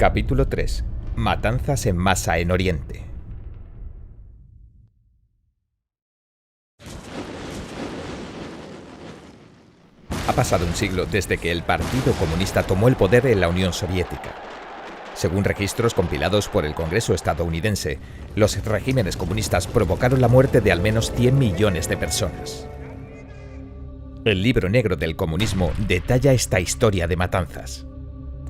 Capítulo 3. Matanzas en masa en Oriente. Ha pasado un siglo desde que el Partido Comunista tomó el poder en la Unión Soviética. Según registros compilados por el Congreso estadounidense, los regímenes comunistas provocaron la muerte de al menos 100 millones de personas. El libro negro del comunismo detalla esta historia de matanzas.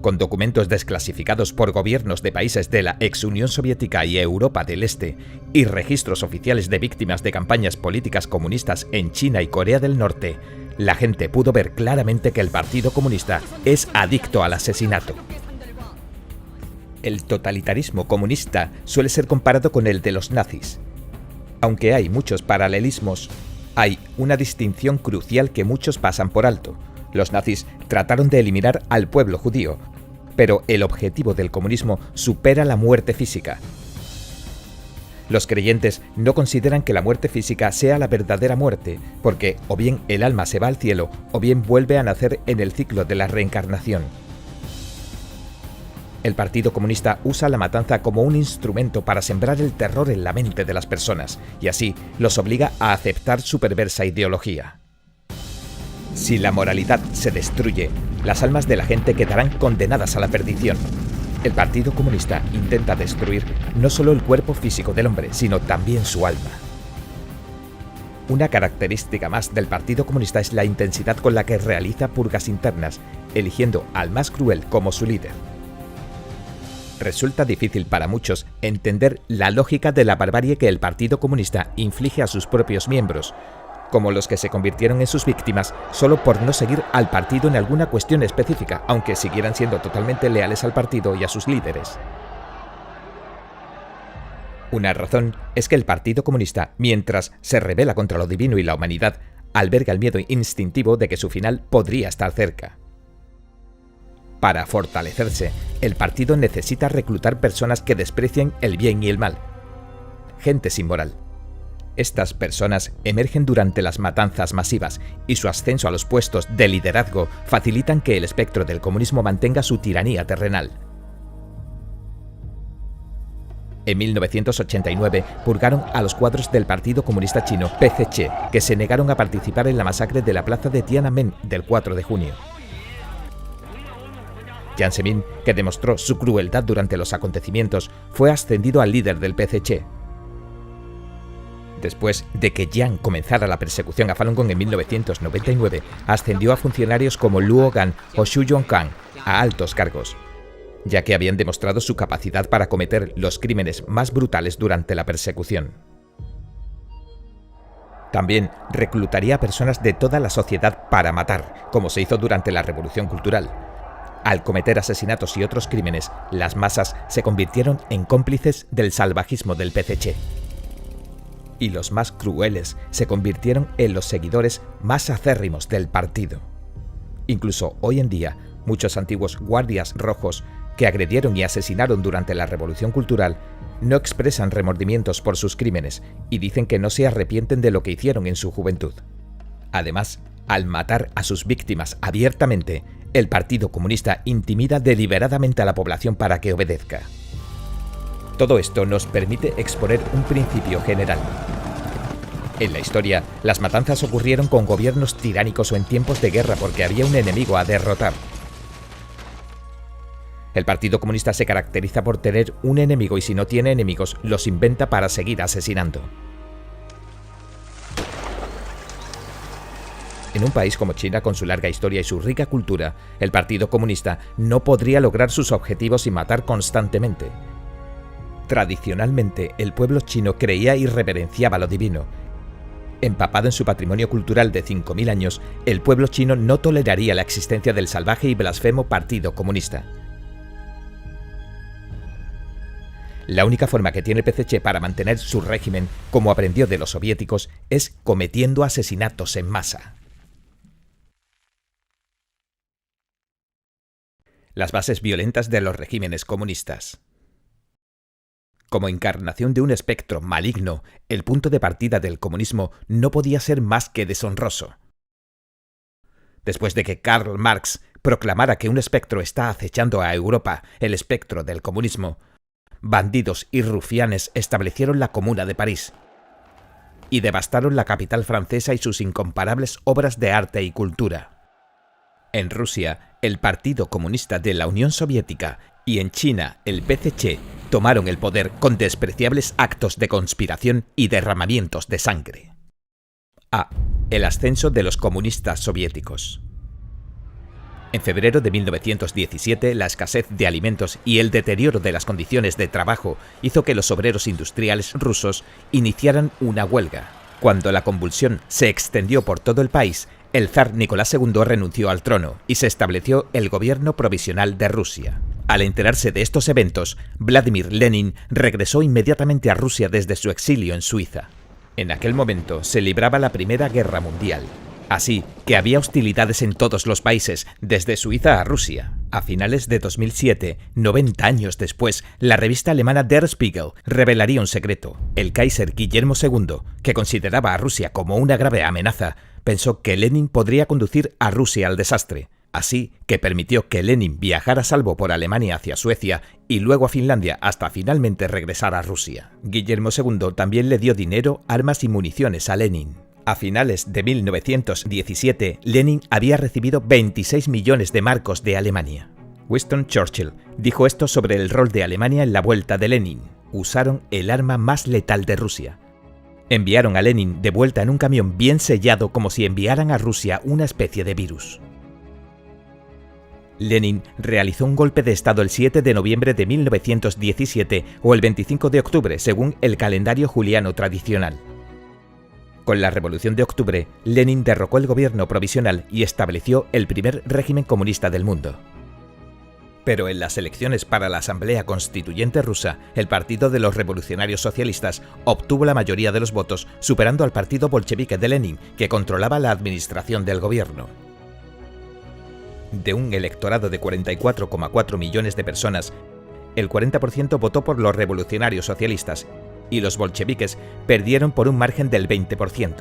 Con documentos desclasificados por gobiernos de países de la ex Unión Soviética y Europa del Este, y registros oficiales de víctimas de campañas políticas comunistas en China y Corea del Norte, la gente pudo ver claramente que el Partido Comunista es adicto al asesinato. El totalitarismo comunista suele ser comparado con el de los nazis. Aunque hay muchos paralelismos, hay una distinción crucial que muchos pasan por alto. Los nazis trataron de eliminar al pueblo judío, pero el objetivo del comunismo supera la muerte física. Los creyentes no consideran que la muerte física sea la verdadera muerte, porque o bien el alma se va al cielo, o bien vuelve a nacer en el ciclo de la reencarnación. El Partido Comunista usa la matanza como un instrumento para sembrar el terror en la mente de las personas, y así los obliga a aceptar su perversa ideología. Si la moralidad se destruye, las almas de la gente quedarán condenadas a la perdición. El Partido Comunista intenta destruir no solo el cuerpo físico del hombre, sino también su alma. Una característica más del Partido Comunista es la intensidad con la que realiza purgas internas, eligiendo al más cruel como su líder. Resulta difícil para muchos entender la lógica de la barbarie que el Partido Comunista inflige a sus propios miembros, como los que se convirtieron en sus víctimas solo por no seguir al partido en alguna cuestión específica, aunque siguieran siendo totalmente leales al partido y a sus líderes. Una razón es que el Partido Comunista, mientras se rebela contra lo divino y la humanidad, alberga el miedo instintivo de que su final podría estar cerca. Para fortalecerse, el partido necesita reclutar personas que desprecien el bien y el mal. Gente sin moral. Estas personas emergen durante las matanzas masivas y su ascenso a los puestos de liderazgo facilitan que el espectro del comunismo mantenga su tiranía terrenal. En 1989 purgaron a los cuadros del Partido Comunista Chino PCC, que se negaron a participar en la masacre de la plaza de Tiananmen del 4 de junio. Jiang Zemin, que demostró su crueldad durante los acontecimientos, fue ascendido al líder del PCC. Después de que Jiang comenzara la persecución a Falun Gong en 1999, ascendió a funcionarios como Luo Gan o Xu Yongkang a altos cargos, ya que habían demostrado su capacidad para cometer los crímenes más brutales durante la persecución. También reclutaría a personas de toda la sociedad para matar, como se hizo durante la Revolución Cultural. Al cometer asesinatos y otros crímenes, las masas se convirtieron en cómplices del salvajismo del PCC. Y los más crueles se convirtieron en los seguidores más acérrimos del partido. Incluso hoy en día, muchos antiguos guardias rojos que agredieron y asesinaron durante la Revolución Cultural no expresan remordimientos por sus crímenes y dicen que no se arrepienten de lo que hicieron en su juventud. Además, al matar a sus víctimas abiertamente, el Partido Comunista intimida deliberadamente a la población para que obedezca. Todo esto nos permite exponer un principio general. En la historia, las matanzas ocurrieron con gobiernos tiránicos o en tiempos de guerra porque había un enemigo a derrotar. El Partido Comunista se caracteriza por tener un enemigo y si no tiene enemigos, los inventa para seguir asesinando. En un país como China, con su larga historia y su rica cultura, el Partido Comunista no podría lograr sus objetivos sin matar constantemente. Tradicionalmente, el pueblo chino creía y reverenciaba lo divino. Empapado en su patrimonio cultural de 5.000 años, el pueblo chino no toleraría la existencia del salvaje y blasfemo Partido Comunista. La única forma que tiene el PCC para mantener su régimen, como aprendió de los soviéticos, es cometiendo asesinatos en masa. Las bases violentas de los regímenes comunistas. Como encarnación de un espectro maligno, el punto de partida del comunismo no podía ser más que deshonroso. después de que Karl Marx proclamara que un espectro está acechando a Europa, el espectro del comunismo, bandidos y rufianes establecieron la Comuna de París y devastaron la capital francesa y sus incomparables obras de arte y cultura. En Rusia, el Partido Comunista de la Unión Soviética y en China, el PCC, tomaron el poder con despreciables actos de conspiración y derramamientos de sangre. A. El ascenso de los comunistas soviéticos. En febrero de 1917, la escasez de alimentos y el deterioro de las condiciones de trabajo hizo que los obreros industriales rusos iniciaran una huelga. Cuando la convulsión se extendió por todo el país, el zar Nicolás II renunció al trono y se estableció el gobierno provisional de Rusia. Al enterarse de estos eventos, Vladimir Lenin regresó inmediatamente a Rusia desde su exilio en Suiza. En aquel momento se libraba la Primera Guerra Mundial. Así que había hostilidades en todos los países, desde Suiza a Rusia. A finales de 2007, 90 años después, la revista alemana Der Spiegel revelaría un secreto. El Kaiser Guillermo II, que consideraba a Rusia como una grave amenaza, pensó que Lenin podría conducir a Rusia al desastre. Así que permitió que Lenin viajara a salvo por Alemania hacia Suecia y luego a Finlandia hasta finalmente regresar a Rusia. Guillermo II también le dio dinero, armas y municiones a Lenin. A finales de 1917, Lenin había recibido 26 millones de marcos de Alemania. Winston Churchill dijo esto sobre el rol de Alemania en la vuelta de Lenin. Usaron el arma más letal de Rusia. Enviaron a Lenin de vuelta en un camión bien sellado como si enviaran a Rusia una especie de virus. Lenin realizó un golpe de Estado el 7 de noviembre de 1917 o el 25 de octubre, según el calendario juliano tradicional. Con la Revolución de Octubre, Lenin derrocó el gobierno provisional y estableció el primer régimen comunista del mundo. Pero en las elecciones para la Asamblea Constituyente rusa, el Partido de los Revolucionarios Socialistas obtuvo la mayoría de los votos, superando al partido bolchevique de Lenin, que controlaba la administración del gobierno. De un electorado de 44,4 millones de personas, el 40% votó por los revolucionarios socialistas y los bolcheviques perdieron por un margen del 20%.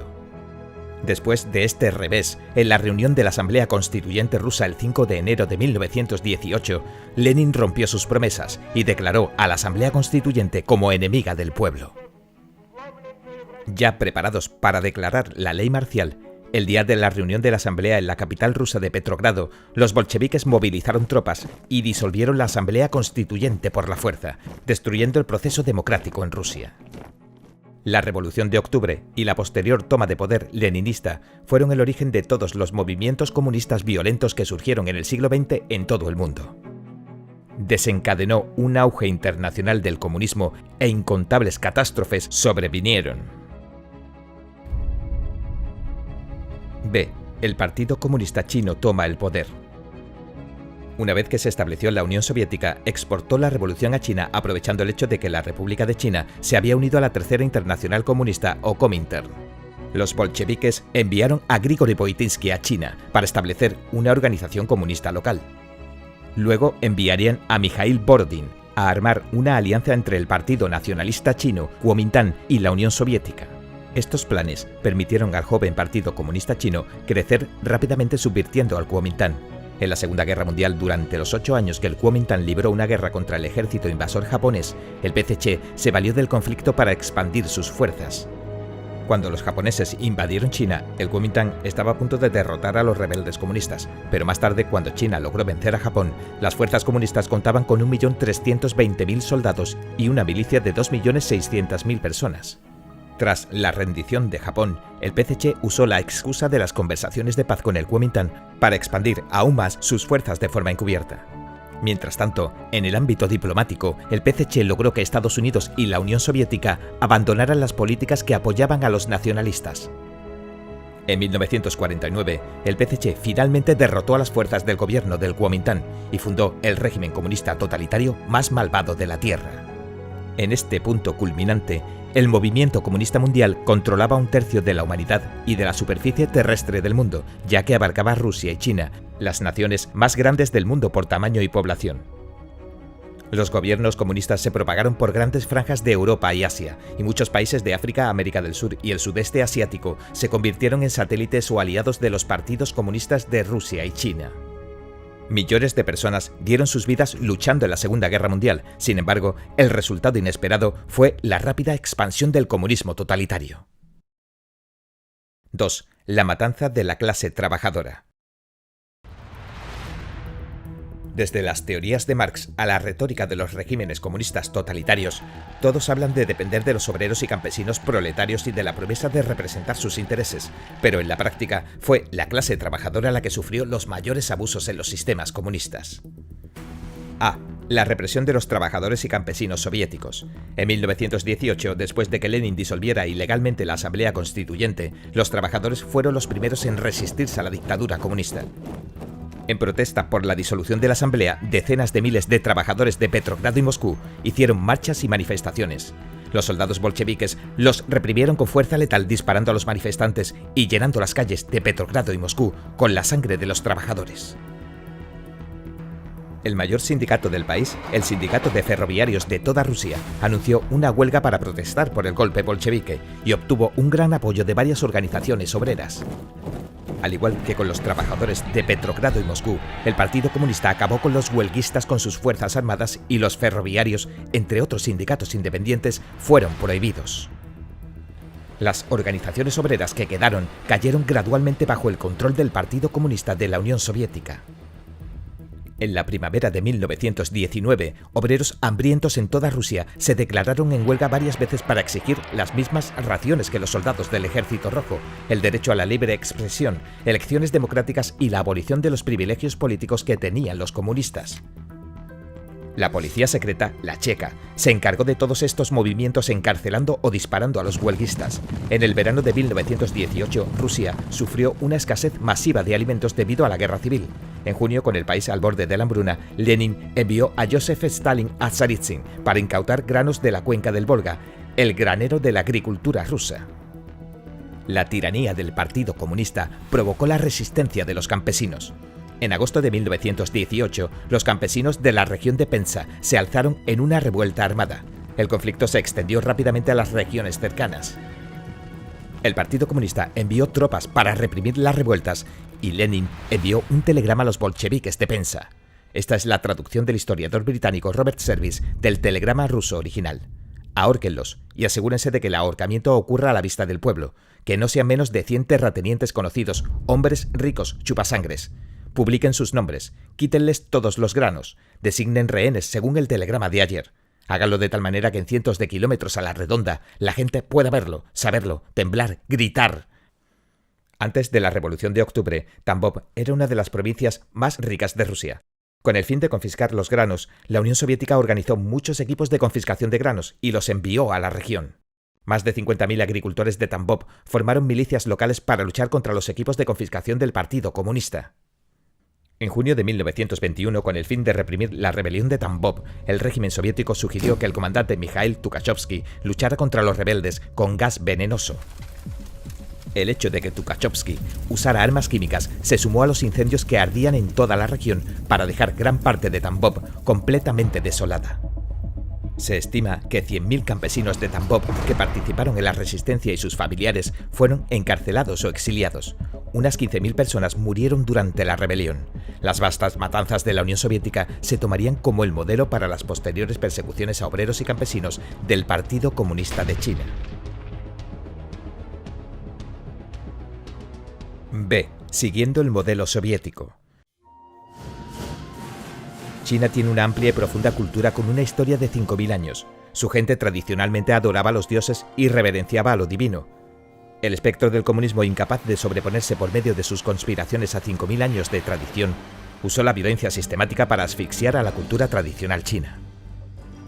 Después de este revés, en la reunión de la Asamblea Constituyente rusa el 5 de enero de 1918, Lenin rompió sus promesas y declaró a la Asamblea Constituyente como enemiga del pueblo. Ya preparados para declarar la ley marcial, el día de la reunión de la Asamblea en la capital rusa de Petrogrado, los bolcheviques movilizaron tropas y disolvieron la Asamblea Constituyente por la fuerza, destruyendo el proceso democrático en Rusia. La Revolución de Octubre y la posterior toma de poder leninista fueron el origen de todos los movimientos comunistas violentos que surgieron en el siglo XX en todo el mundo. Desencadenó un auge internacional del comunismo e incontables catástrofes sobrevinieron. B. El Partido Comunista Chino toma el poder. Una vez que se estableció la Unión Soviética, exportó la revolución a China aprovechando el hecho de que la República de China se había unido a la Tercera Internacional Comunista o Comintern. Los bolcheviques enviaron a Grigori Voitinsky a China para establecer una organización comunista local. Luego enviarían a Mikhail Borodin a armar una alianza entre el Partido Nacionalista Chino, Kuomintang, y la Unión Soviética. Estos planes permitieron al joven Partido Comunista Chino crecer rápidamente subvirtiendo al Kuomintang. En la Segunda Guerra Mundial, durante los 8 años que el Kuomintang libró una guerra contra el ejército invasor japonés, el PCC se valió del conflicto para expandir sus fuerzas. Cuando los japoneses invadieron China, el Kuomintang estaba a punto de derrotar a los rebeldes comunistas, pero más tarde, cuando China logró vencer a Japón, las fuerzas comunistas contaban con 1.320.000 soldados y una milicia de 2.600.000 personas. Tras la rendición de Japón, el PCC usó la excusa de las conversaciones de paz con el Kuomintang para expandir aún más sus fuerzas de forma encubierta. Mientras tanto, en el ámbito diplomático, el PCC logró que Estados Unidos y la Unión Soviética abandonaran las políticas que apoyaban a los nacionalistas. En 1949, el PCC finalmente derrotó a las fuerzas del gobierno del Kuomintang y fundó el régimen comunista totalitario más malvado de la Tierra. En este punto culminante, el movimiento comunista mundial controlaba 1/3 de la humanidad y de la superficie terrestre del mundo, ya que abarcaba Rusia y China, las naciones más grandes del mundo por tamaño y población. Los gobiernos comunistas se propagaron por grandes franjas de Europa y Asia, y muchos países de África, América del Sur y el sudeste asiático se convirtieron en satélites o aliados de los partidos comunistas de Rusia y China. Millones de personas dieron sus vidas luchando en la Segunda Guerra Mundial. Sin embargo, el resultado inesperado fue la rápida expansión del comunismo totalitario. 2. La matanza de la clase trabajadora. Desde las teorías de Marx a la retórica de los regímenes comunistas totalitarios, todos hablan de depender de los obreros y campesinos proletarios y de la promesa de representar sus intereses, pero en la práctica fue la clase trabajadora la que sufrió los mayores abusos en los sistemas comunistas. A. La represión de los trabajadores y campesinos soviéticos. En 1918, después de que Lenin disolviera ilegalmente la Asamblea Constituyente, los trabajadores fueron los primeros en resistirse a la dictadura comunista. En protesta por la disolución de la Asamblea, decenas de miles de trabajadores de Petrogrado y Moscú hicieron marchas y manifestaciones. Los soldados bolcheviques los reprimieron con fuerza letal disparando a los manifestantes y llenando las calles de Petrogrado y Moscú con la sangre de los trabajadores. El mayor sindicato del país, el Sindicato de Ferroviarios de toda Rusia, anunció una huelga para protestar por el golpe bolchevique y obtuvo un gran apoyo de varias organizaciones obreras. Al igual que con los trabajadores de Petrogrado y Moscú, el Partido Comunista acabó con los huelguistas con sus fuerzas armadas y los ferroviarios, entre otros sindicatos independientes, fueron prohibidos. Las organizaciones obreras que quedaron cayeron gradualmente bajo el control del Partido Comunista de la Unión Soviética. En la primavera de 1919, obreros hambrientos en toda Rusia se declararon en huelga varias veces para exigir las mismas raciones que los soldados del Ejército Rojo, el derecho a la libre expresión, elecciones democráticas y la abolición de los privilegios políticos que tenían los comunistas. La policía secreta, la checa, se encargó de todos estos movimientos encarcelando o disparando a los huelguistas. En el verano de 1918, Rusia sufrió una escasez masiva de alimentos debido a la guerra civil. En junio, con el país al borde de la hambruna, Lenin envió a Joseph Stalin a Tsaritsyn para incautar granos de la cuenca del Volga, el granero de la agricultura rusa. La tiranía del Partido Comunista provocó la resistencia de los campesinos. En agosto de 1918, los campesinos de la región de Penza se alzaron en una revuelta armada. El conflicto se extendió rápidamente a las regiones cercanas. El Partido Comunista envió tropas para reprimir las revueltas y Lenin envió un telegrama a los bolcheviques de Penza. Esta es la traducción del historiador británico Robert Service del telegrama ruso original. Ahórquenlos y asegúrense de que el ahorcamiento ocurra a la vista del pueblo, que no sean menos de 100 terratenientes conocidos, hombres ricos, chupasangres. Publiquen sus nombres, quítenles todos los granos, designen rehenes según el telegrama de ayer. Háganlo de tal manera que en cientos de kilómetros a la redonda la gente pueda verlo, saberlo, temblar, gritar. Antes de la Revolución de Octubre, Tambov era una de las provincias más ricas de Rusia. Con el fin de confiscar los granos, la Unión Soviética organizó muchos equipos de confiscación de granos y los envió a la región. Más de 50.000 agricultores de Tambov formaron milicias locales para luchar contra los equipos de confiscación del Partido Comunista. En junio de 1921, con el fin de reprimir la rebelión de Tambov, el régimen soviético sugirió que el comandante Mikhail Tukhachovsky luchara contra los rebeldes con gas venenoso. El hecho de que Tukhachovsky usara armas químicas se sumó a los incendios que ardían en toda la región para dejar gran parte de Tambov completamente desolada. Se estima que 100.000 campesinos de Tambov que participaron en la resistencia y sus familiares fueron encarcelados o exiliados. Unas 15.000 personas murieron durante la rebelión. Las vastas matanzas de la Unión Soviética se tomarían como el modelo para las posteriores persecuciones a obreros y campesinos del Partido Comunista de China. B. Siguiendo el modelo soviético. China tiene una amplia y profunda cultura con una historia de 5.000 años. Su gente tradicionalmente adoraba a los dioses y reverenciaba a lo divino. El espectro del comunismo, incapaz de sobreponerse por medio de sus conspiraciones a 5.000 años de tradición, usó la violencia sistemática para asfixiar a la cultura tradicional china.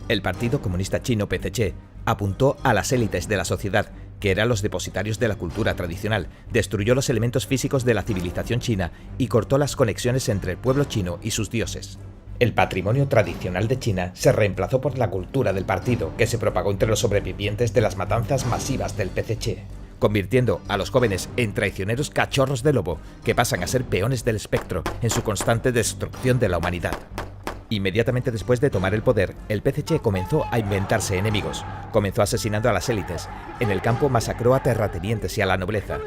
El Partido Comunista Chino PCC apuntó a las élites de la sociedad, que eran los depositarios de la cultura tradicional, destruyó los elementos físicos de la civilización china y cortó las conexiones entre el pueblo chino y sus dioses. El patrimonio tradicional de China se reemplazó por la cultura del partido, que se propagó entre los sobrevivientes de las matanzas masivas del PCC, convirtiendo a los jóvenes en traicioneros cachorros de lobo que pasan a ser peones del espectro en su constante destrucción de la humanidad. Inmediatamente después de tomar el poder, el PCC comenzó a inventarse enemigos. Comenzó asesinando a las élites. En el campo masacró a terratenientes y a la nobleza.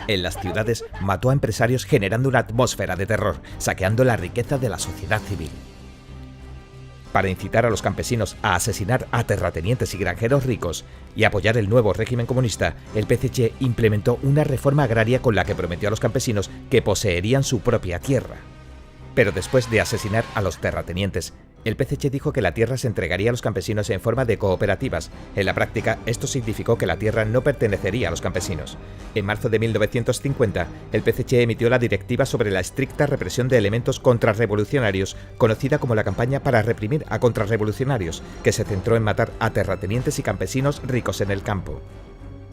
En las ciudades mató a empresarios generando una atmósfera de terror, saqueando la riqueza de la sociedad civil. Para incitar a los campesinos a asesinar a terratenientes y granjeros ricos y apoyar el nuevo régimen comunista, el PCC implementó una reforma agraria con la que prometió a los campesinos que poseerían su propia tierra. Pero después de asesinar a los terratenientes, el PCC dijo que la tierra se entregaría a los campesinos en forma de cooperativas. En la práctica, esto significó que la tierra no pertenecería a los campesinos. En marzo de 1950, el PCC emitió la Directiva sobre la estricta represión de elementos contrarrevolucionarios, conocida como la campaña para reprimir a contrarrevolucionarios, que se centró en matar a terratenientes y campesinos ricos en el campo.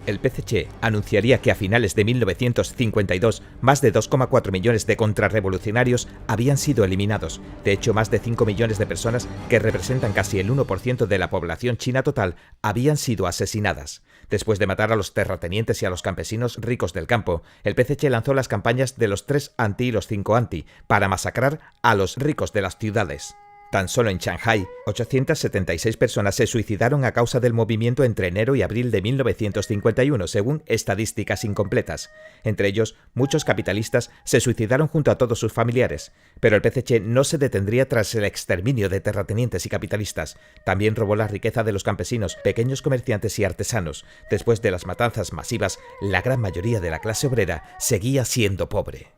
El PCC anunciaría que a finales de 1952 más de 2,4 millones de contrarrevolucionarios habían sido eliminados. De hecho, más de 5 millones de personas, que representan casi el 1% de la población china total, habían sido asesinadas. Después de matar a los terratenientes y a los campesinos ricos del campo, el PCC lanzó las campañas de los 3 anti y los 5 anti para masacrar a los ricos de las ciudades. Tan solo en Shanghái, 876 personas se suicidaron a causa del movimiento entre enero y abril de 1951, según estadísticas incompletas. Entre ellos, muchos capitalistas se suicidaron junto a todos sus familiares. Pero el PCC no se detendría tras el exterminio de terratenientes y capitalistas. También robó la riqueza de los campesinos, pequeños comerciantes y artesanos. Después de las matanzas masivas, la gran mayoría de la clase obrera seguía siendo pobre.